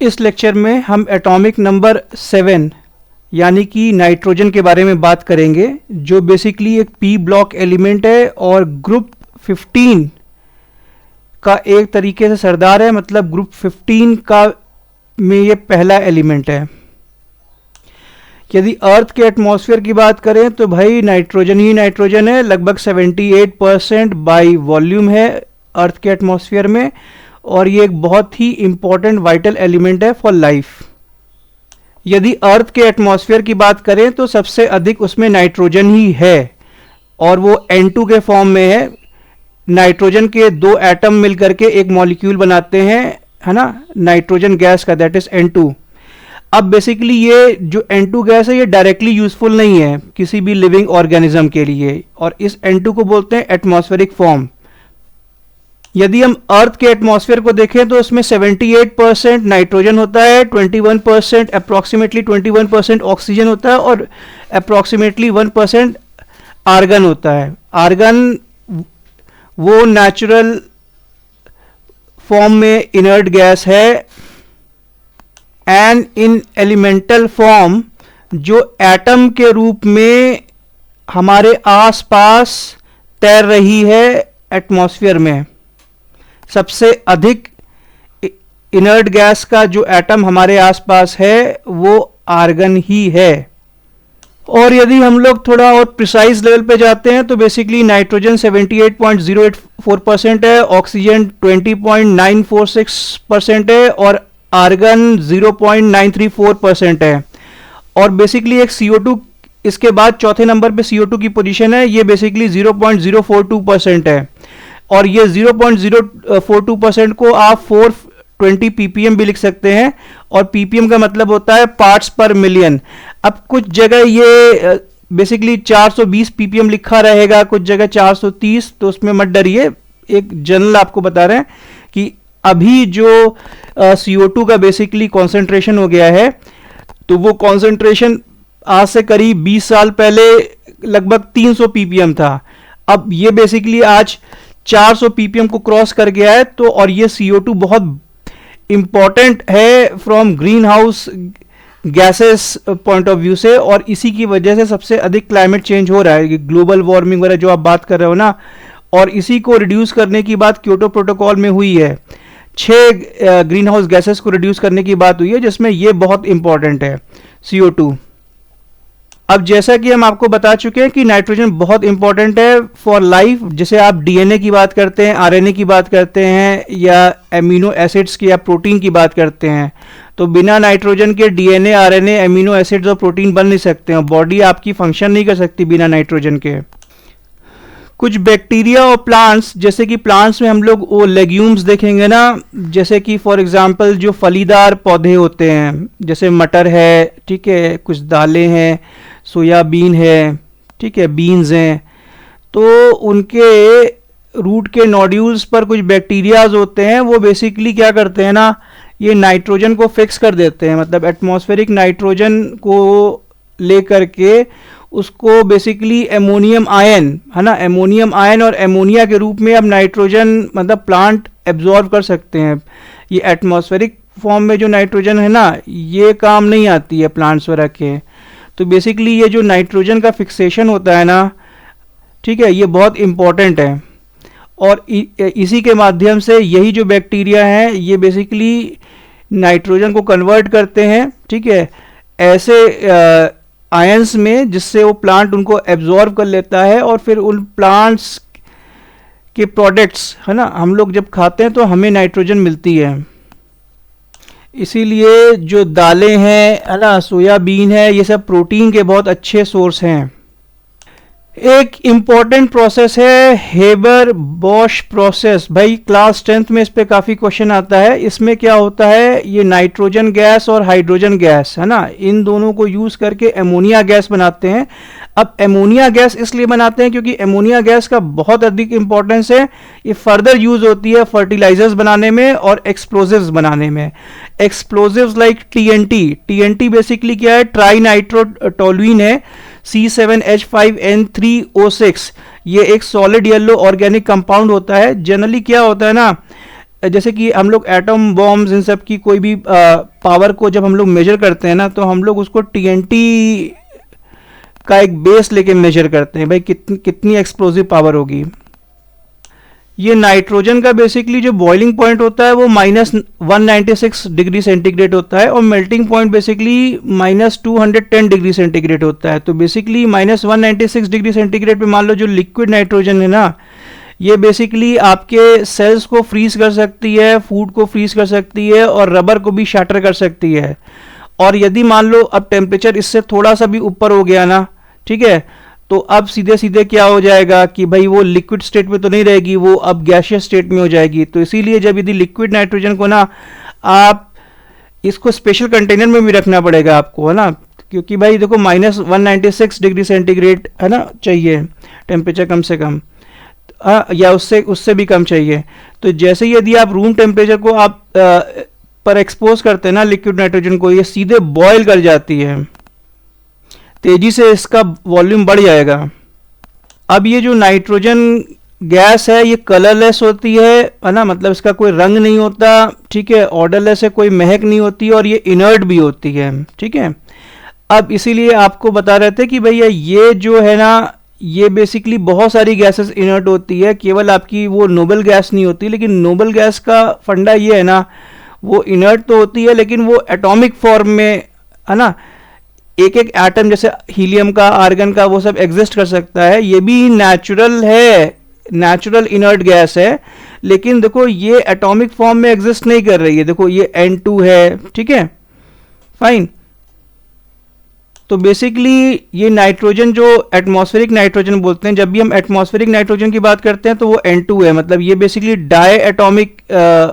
इस लेक्चर में हम एटॉमिक नंबर 7 यानी कि नाइट्रोजन के बारे में बात करेंगे, जो बेसिकली एक पी ब्लॉक एलिमेंट है और ग्रुप 15 का एक तरीके से सरदार है। मतलब ग्रुप 15 का में ये पहला एलिमेंट है। यदि अर्थ के एटमॉस्फेयर की बात करें तो भाई नाइट्रोजन ही नाइट्रोजन है। लगभग 78% बाई वॉल्यूम है अर्थ के एटमॉस्फेयर में, और ये एक बहुत ही इंपॉर्टेंट वाइटल एलिमेंट है फॉर लाइफ। यदि अर्थ के एटमॉस्फेयर की बात करें तो सबसे अधिक उसमें नाइट्रोजन ही है, और वो N2 के फॉर्म में है। नाइट्रोजन के दो एटम मिलकर के एक मॉलिक्यूल बनाते हैं, है ना, नाइट्रोजन गैस का, दैट इज N2। अब बेसिकली ये जो N2 गैस है ये डायरेक्टली यूजफुल नहीं है किसी भी लिविंग ऑर्गेनिज्म के लिए, और इस N2 को बोलते हैं एटमॉस्फेरिक फॉर्म। यदि हम अर्थ के एटमॉस्फेयर को देखें तो उसमें 78% नाइट्रोजन होता है, 21% अप्रॉक्सीमेटली 21% ऑक्सीजन होता है, और अप्रॉक्सीमेटली 1% आर्गन होता है। आर्गन वो नेचुरल फॉर्म में इनर्ट गैस है, एंड इन एलिमेंटल फॉर्म जो एटम के रूप में हमारे आसपास तैर रही है एटमॉस्फेयर में। सबसे अधिक इनर्ट गैस का जो एटम हमारे आसपास है वो आर्गन ही है। और यदि हम लोग थोड़ा और प्रिसाइज लेवल पे जाते हैं तो बेसिकली नाइट्रोजन 78.084% है, ऑक्सीजन 20.946% है, और आर्गन 0.934% है। और बेसिकली एक CO2 इसके बाद चौथे नंबर पे CO2 की पोजीशन है, ये बेसिकली 0.042% है। और ये 0.042% को आप 420 ppm भी लिख सकते हैं, और ppm का मतलब होता है पार्ट्स पर मिलियन। अब कुछ जगह ये बेसिकली 420 ppm लिखा रहेगा, कुछ जगह 430, तो उसमें मत डरिए, एक जनरल आपको बता रहे हैं कि अभी जो CO2 का बेसिकली कॉन्सेंट्रेशन हो गया है, तो वो कॉन्सेंट्रेशन आज से करीब 20 साल पहले लगभग 300 ppm था। अब ये बेसिकली आज 400 ppm को क्रॉस कर गया है। तो और ये CO2 बहुत इंपॉर्टेंट है from green house gases point of view से, और इसी की वजह से सबसे अधिक क्लाइमेट चेंज हो रहा है, ग्लोबल वार्मिंग वगैरह जो आप बात कर रहे हो ना। और इसी को रिड्यूस करने की बात क्योटो प्रोटोकॉल में हुई है। 6 ग्रीन हाउस गैसेस को रिड्यूस करने की बात हुई है, जिसमें ये बहुत इंपॉर्टेंट है CO2। अब जैसा कि हम आपको बता चुके हैं कि नाइट्रोजन बहुत इंपॉर्टेंट है फॉर लाइफ। जैसे आप DNA की बात करते हैं, RNA की बात करते हैं, या एमिनो एसिड्स की या प्रोटीन की बात करते हैं, तो बिना नाइट्रोजन के DNA, RNA, एमिनो एसिड्स और प्रोटीन बन नहीं सकते हैं। बॉडी आपकी फंक्शन नहीं कर सकती बिना नाइट्रोजन के। कुछ बैक्टीरिया और प्लांट्स, जैसे कि प्लांट्स में हम लोग वो लेग्यूम्स देखेंगे ना, जैसे कि फॉर एग्जांपल जो फलीदार पौधे होते हैं, जैसे मटर है, ठीक है, कुछ दालें हैं, सोयाबीन है, ठीक है, बीन्स हैं, तो उनके रूट के नोड्यूल्स पर कुछ बैक्टीरियाज होते हैं। वो बेसिकली क्या करते हैं ना, ये नाइट्रोजन को फिक्स कर देते हैं, मतलब एटमॉस्फेरिक नाइट्रोजन को लेकर के उसको बेसिकली एमोनियम आयन, है ना, एमोनियम आयन और एमोनिया के रूप में अब नाइट्रोजन मतलब प्लांट एब्जॉर्ब कर सकते हैं। ये एटमॉस्फेरिक फॉर्म में जो नाइट्रोजन है ना, ये काम नहीं आती है प्लांट्स वगैरह के। तो बेसिकली ये जो नाइट्रोजन का फिक्सेशन होता है ना, ठीक है, ये बहुत इम्पॉर्टेंट है। और इसी के माध्यम से यही जो बैक्टीरिया हैं ये बेसिकली नाइट्रोजन को कन्वर्ट करते हैं, ठीक है, ऐसे आयंस में, जिससे वो प्लांट उनको एब्जॉर्ब कर लेता है, और फिर उन प्लांट्स के प्रोडक्ट्स, है ना, हम लोग जब खाते हैं तो हमें नाइट्रोजन मिलती है। इसीलिए जो दालें हैं, है ना, सोयाबीन है, ये सब प्रोटीन के बहुत अच्छे सोर्स हैं। एक इम्पॉर्टेंट प्रोसेस है हेबर बॉश प्रोसेस। भाई क्लास 10th में इस पे काफ़ी क्वेश्चन आता है। इसमें क्या होता है, ये नाइट्रोजन गैस और हाइड्रोजन गैस, है ना, इन दोनों को यूज़ करके एमोनिया गैस बनाते हैं। अब एमोनिया गैस इसलिए बनाते हैं क्योंकि एमोनिया गैस का बहुत अधिक इंपॉर्टेंस है। ये फर्दर यूज़ होती है फर्टिलाइजर्स बनाने में और एक्सप्लोजिव्स बनाने में। एक्सप्लोजिव्स लाइक TNT बेसिकली क्या है, ट्राई नाइट्रोटोलुइन है, C7H5N3O6। ये एक सॉलिड येलो ऑर्गेनिक कंपाउंड होता है। जनरली क्या होता है ना, जैसे कि हम लोग एटम बॉम्ब्स इन सब की कोई भी पावर को जब हम लोग मेजर करते हैं ना, तो हम लोग उसको टीएनटी का एक बेस लेके मेजर करते हैं, भाई कितनी एक्सप्लोजिव पावर होगी। ये नाइट्रोजन का बेसिकली जो बॉइलिंग पॉइंट होता है वो -196 डिग्री सेंटीग्रेड होता है, और melting point basically -210 degree centigrade होता है। तो बेसिकली -196 डिग्री सेंटीग्रेड पे मान लो जो लिक्विड नाइट्रोजन है ना, ये बेसिकली आपके सेल्स को फ्रीज कर सकती है, फूड को फ्रीज कर सकती है, और रबर को भी शैटर कर सकती है। और यदि मान लो अब टेम्परेचर इससे थोड़ा सा भी ऊपर हो गया ना, ठीक है, तो अब सीधे सीधे क्या हो जाएगा कि भाई वो लिक्विड स्टेट में तो नहीं रहेगी, वो अब गैसियस स्टेट में हो जाएगी। तो इसीलिए जब यदि लिक्विड नाइट्रोजन को ना आप इसको स्पेशल कंटेनर में भी रखना पड़ेगा आपको, है ना, क्योंकि भाई देखो -196 डिग्री सेंटीग्रेड है ना चाहिए टेम्परेचर कम से कम, या उससे भी कम चाहिए। तो जैसे ही यदि आप रूम टेम्परेचर को आप पर एक्सपोज करते हैं ना लिक्विड नाइट्रोजन को, ये सीधे बॉयल कर जाती है, तेजी से इसका वॉल्यूम बढ़ जाएगा। अब ये जो नाइट्रोजन गैस है ये कलरलेस होती है ना, मतलब इसका कोई रंग नहीं होता, ठीक है, ऑर्डरलेस है, कोई महक नहीं होती, और ये इनर्ट भी होती है, ठीक है। अब इसीलिए आपको बता रहे थे कि भैया ये जो है ना, ये बेसिकली बहुत सारी गैसेस इनर्ट होती है, केवल आपकी वो नोबल गैस नहीं होती। लेकिन नोबल गैस का फंडा ये है ना, वो इनर्ट तो होती है लेकिन वो एटॉमिक फॉर्म में, है ना, एक एक एटम जैसे हीलियम का, आर्गन का, वो सब एग्जिस्ट कर सकता है। ये भी नेचुरल है, नेचुरल इनर्ट गैस है, लेकिन देखो ये एटॉमिक फॉर्म में एग्जिस्ट नहीं कर रही है। देखो ये N2 है, ठीक है, फाइन। तो बेसिकली ये नाइट्रोजन जो एटमॉस्फेरिक नाइट्रोजन बोलते हैं, जब भी हम एटमॉस्फेरिक नाइट्रोजन की बात करते हैं तो वो N2 है, मतलब ये बेसिकली डाई एटॉमिक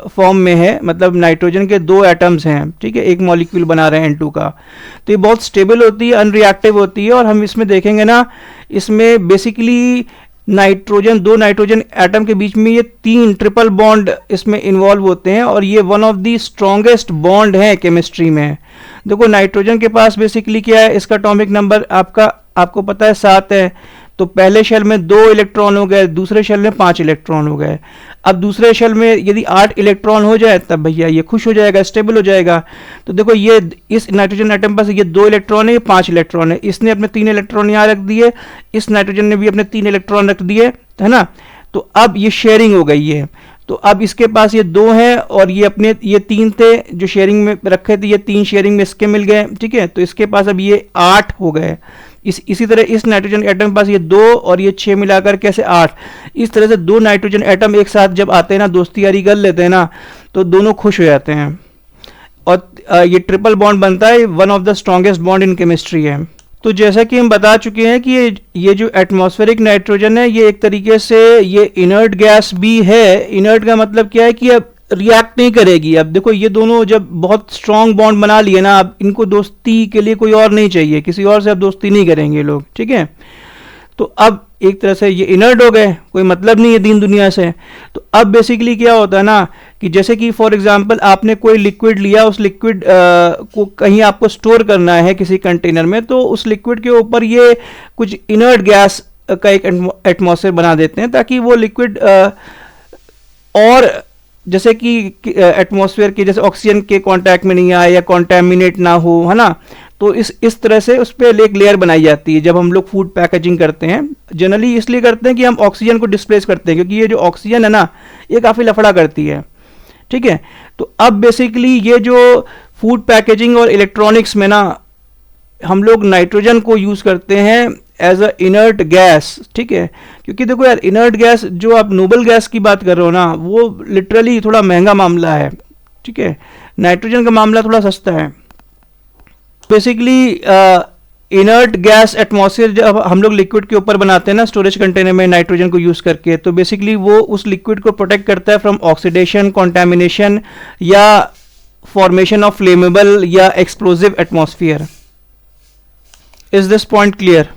फॉर्म में है, मतलब नाइट्रोजन के दो एटम्स हैं, ठीक है, एक मॉलिक्यूल बना रहे हैं N2 का। तो ये बहुत स्टेबल होती है, अनरिएक्टिव होती है, और हम इसमें देखेंगे ना, इसमें बेसिकली नाइट्रोजन, दो नाइट्रोजन एटम के बीच में ये 3 ट्रिपल बॉन्ड इसमें इन्वॉल्व होते हैं, और ये one of the strongest bond है केमिस्ट्री में। देखो नाइट्रोजन के पास बेसिकली क्या है, इसका एटॉमिक नंबर आपको पता है 7 है। तो पहले शेल में 2 इलेक्ट्रॉन हो गए, दूसरे शेल में 5 इलेक्ट्रॉन हो गए। अब दूसरे शेल में यदि 8 इलेक्ट्रॉन हो जाए तब भैया ये खुश हो जाएगा, स्टेबल हो जाएगा। तो देखो ये इस नाइट्रोजन एटम पास ये 2 इलेक्ट्रॉन है, ये 5 इलेक्ट्रॉन है, इसने अपने 3 इलेक्ट्रॉन यहाँ रख दिए, इस नाइट्रोजन ने भी अपने 3 इलेक्ट्रॉन रख दिए, है ना। तो अब ये शेयरिंग हो गई है। तो अब इसके पास ये 2 हैं और ये अपने ये 3 थे जो शेयरिंग में रखे थे, ये 3 शेयरिंग में इसके मिल गए, ठीक है। तो इसके पास अब ये 8 हो गए। इसी तरह इस नाइट्रोजन एटम के पास ये 2 और ये 6 मिलाकर कैसे 8। इस तरह से 2 नाइट्रोजन एटम एक साथ जब आते हैं ना, दोस्ती यारी कर लेते हैं ना, तो दोनों खुश हो जाते हैं, और ये ट्रिपल बॉन्ड बनता है, one of the strongest bond in chemistry है। तो जैसा कि हम बता चुके हैं कि ये जो एटमॉस्फेरिक नाइट्रोजन है, ये एक तरीके से ये इनर्ट गैस भी है। इनर्ट का मतलब क्या है कि अब रिएक्ट नहीं करेगी। अब देखो ये दोनों जब बहुत स्ट्रॉन्ग बॉन्ड बना लिए ना, अब इनको दोस्ती के लिए कोई और नहीं चाहिए, किसी और से अब दोस्ती नहीं करेंगे लोग, ठीक है। तो अब एक तरह से ये इनर्ट हो गए, कोई मतलब नहीं है दीन दुनिया से। तो अब बेसिकली क्या होता है ना कि जैसे कि फॉर एग्जांपल आपने कोई लिक्विड लिया, उस लिक्विड को कहीं आपको स्टोर करना है किसी कंटेनर में, तो उस लिक्विड के ऊपर ये कुछ इनर्ट गैस का एक एटमॉस्फेयर बना देते हैं, ताकि वो लिक्विड और जैसे कि एटमॉस्फेयर के जैसे ऑक्सीजन के कांटेक्ट में नहीं आए या कॉन्टेमिनेट ना हो, है ना। तो इस तरह से उस पर एक लेयर बनाई जाती है जब हम लोग फूड पैकेजिंग करते हैं। जनरली इसलिए करते हैं कि हम ऑक्सीजन को डिस्प्लेस करते हैं, क्योंकि ये जो ऑक्सीजन है ना, ये काफ़ी लफड़ा करती है, ठीक है। तो अब बेसिकली ये जो फूड पैकेजिंग और इलेक्ट्रॉनिक्स में ना, हम लोग नाइट्रोजन को यूज़ करते हैं एज अ इनर्ट गैस, ठीक है। क्योंकि देखो यार, इनर्ट गैस जो आप नोबल गैस की बात कर रहे हो ना, वो लिटरली थोड़ा महंगा मामला है, ठीक है। नाइट्रोजन का मामला थोड़ा सस्ता है। बेसिकली इनर्ट गैस एटमॉस्फेयर जब हम लोग लिक्विड के ऊपर बनाते हैं ना, स्टोरेज कंटेनर में नाइट्रोजन को यूज़ करके, तो बेसिकली वो उस लिक्विड को प्रोटेक्ट करता है फ्रॉम ऑक्सीडेशन, कॉन्टेमिनेशन या फॉर्मेशन ऑफ फ्लेमेबल या explosive atmosphere. Is this point clear?